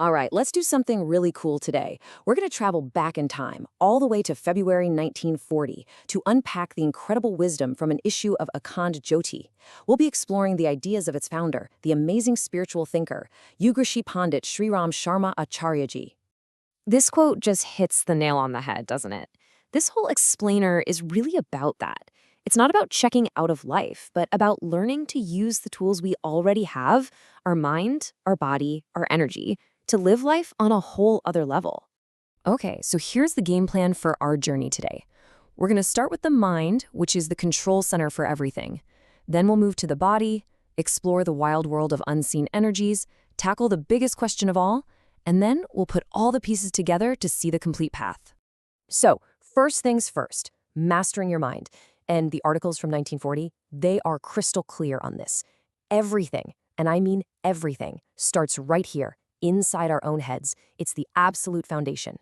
All right, let's do something really cool today. We're going to travel back in time, all the way to February 1940, to unpack the incredible wisdom from an issue of Akhand Jyoti. We'll be exploring the ideas of its founder, the amazing spiritual thinker, Yugrashi Pandit Sriram Sharma Acharyaji. This quote just hits the nail on the head, doesn't it? This whole explainer is really about that. It's not about checking out of life, but about learning to use the tools we already have, our mind, our body, our energy, to live life on a whole other level. Okay, so here's the game plan for our journey today. We're going to start with the mind, which is the control center for everything. Then we'll move to the body, explore the wild world of unseen energies, tackle the biggest question of all, and then we'll put all the pieces together to see the complete path. So, first things first, mastering your mind. And the articles from 1940, they are crystal clear on this. Everything, and I mean everything, starts right here, inside our own heads. It's the absolute foundation.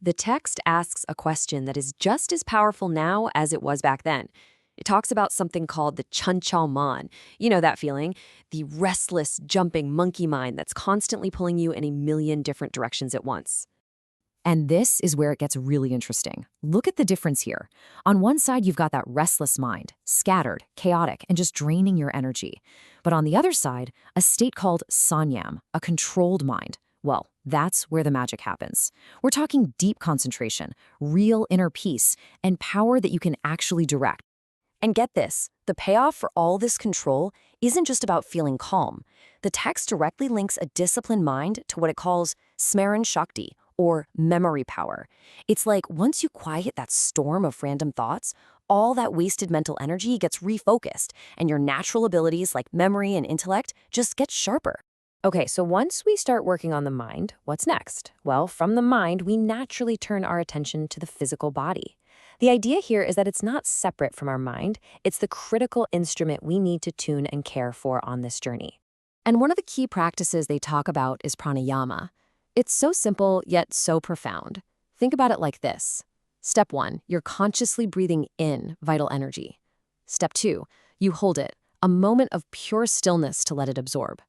The text asks a question that is just as powerful now as it was back then. It talks about something called the chunchal man. You know that feeling? The restless, jumping monkey mind that's constantly pulling you in a million different directions at once. And this is where it gets really interesting. Look at the difference here. On one side, you've got that restless mind, scattered, chaotic, and just draining your energy. But on the other side, a state called sanyam, a controlled mind. Well, that's where the magic happens. We're talking deep concentration, real inner peace, and power that you can actually direct. And get this, the payoff for all this control isn't just about feeling calm. The text directly links a disciplined mind to what it calls smaran shakti, or memory power. It's like once you quiet that storm of random thoughts, all that wasted mental energy gets refocused, and your natural abilities like memory and intellect just get sharper. Okay, so once we start working on the mind, what's next? Well, from the mind, we naturally turn our attention to the physical body. The idea here is that it's not separate from our mind, it's the critical instrument we need to tune and care for on this journey. And one of the key practices they talk about is pranayama. It's so simple, yet so profound. Think about it like this. Step 1, you're consciously breathing in vital energy. Step 2, you hold it, a moment of pure stillness to let it absorb.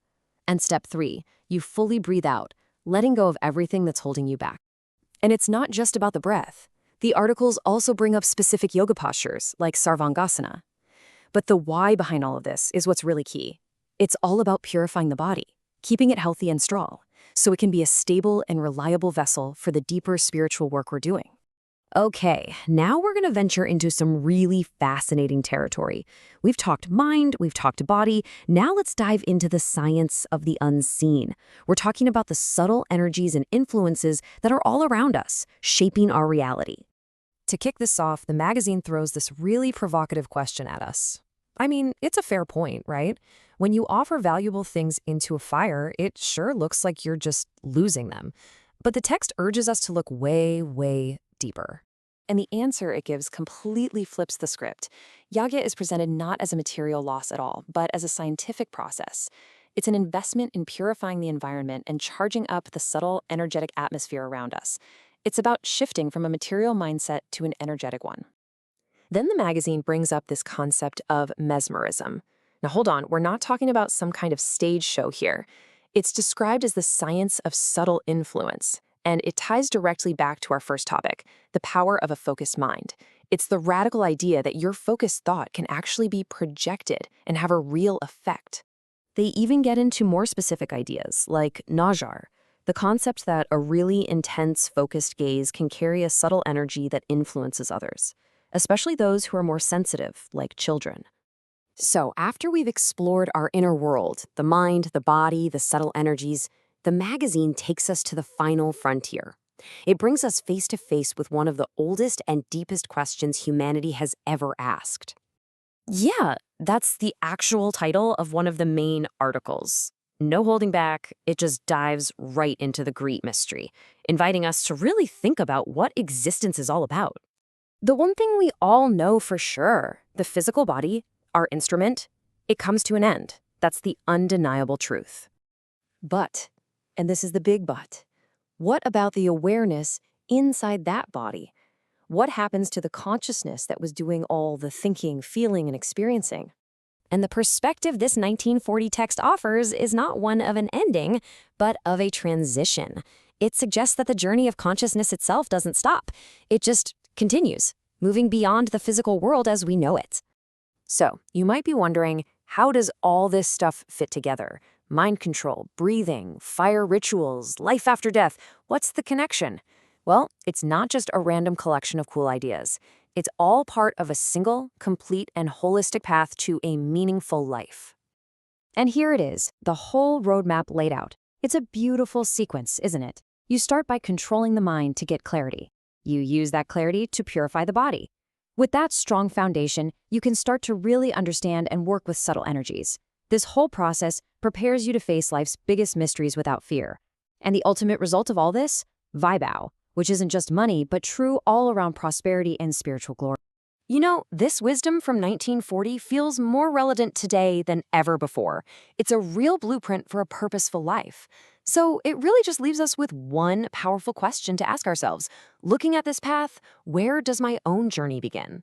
And step 3, you fully breathe out, letting go of everything that's holding you back. And it's not just about the breath. The articles also bring up specific yoga postures, like sarvangasana. But the why behind all of this is what's really key. It's all about purifying the body, keeping it healthy and strong, so it can be a stable and reliable vessel for the deeper spiritual work we're doing. Okay, now we're going to venture into some really fascinating territory. We've talked mind, we've talked body, now let's dive into the science of the unseen. We're talking about the subtle energies and influences that are all around us, shaping our reality. To kick this off, the magazine throws this really provocative question at us. I mean, it's a fair point, right? When you offer valuable things into a fire, it sure looks like you're just losing them. But the text urges us to look way, way deeper. And the answer it gives completely flips the script. Yagya is presented not as a material loss at all, but as a scientific process. It's an investment in purifying the environment and charging up the subtle, energetic atmosphere around us. It's about shifting from a material mindset to an energetic one. Then the magazine brings up this concept of mesmerism. Now hold on, we're not talking about some kind of stage show here. It's described as the science of subtle influence, and it ties directly back to our first topic, the power of a focused mind. It's the radical idea that your focused thought can actually be projected and have a real effect. They even get into more specific ideas, like najar, the concept that a really intense, focused gaze can carry a subtle energy that influences others, especially those who are more sensitive, like children. So after we've explored our inner world, the mind, the body, the subtle energies, the magazine takes us to the final frontier. It brings us face to face with one of the oldest and deepest questions humanity has ever asked. Yeah, that's the actual title of one of the main articles. No holding back, it just dives right into the great mystery, inviting us to really think about what existence is all about. The one thing we all know for sure, the physical body, our instrument, it comes to an end. That's the undeniable truth. But, and this is the big but, what about the awareness inside that body? What happens to the consciousness that was doing all the thinking, feeling, and experiencing? And the perspective this 1940 text offers is not one of an ending, but of a transition. It suggests that the journey of consciousness itself doesn't stop. It just continues, moving beyond the physical world as we know it. So, you might be wondering, how does all this stuff fit together? Mind control, breathing, fire rituals, life after death. What's the connection? Well, it's not just a random collection of cool ideas. It's all part of a single, complete, and holistic path to a meaningful life. And here it is, the whole roadmap laid out. It's a beautiful sequence, isn't it? You start by controlling the mind to get clarity. You use that clarity to purify the body. With that strong foundation, you can start to really understand and work with subtle energies. This whole process prepares you to face life's biggest mysteries without fear. And the ultimate result of all this? Vaibhav, which isn't just money, but true all-around prosperity and spiritual glory. You know, this wisdom from 1940 feels more relevant today than ever before. It's a real blueprint for a purposeful life. So it really just leaves us with one powerful question to ask ourselves. Looking at this path, where does my own journey begin?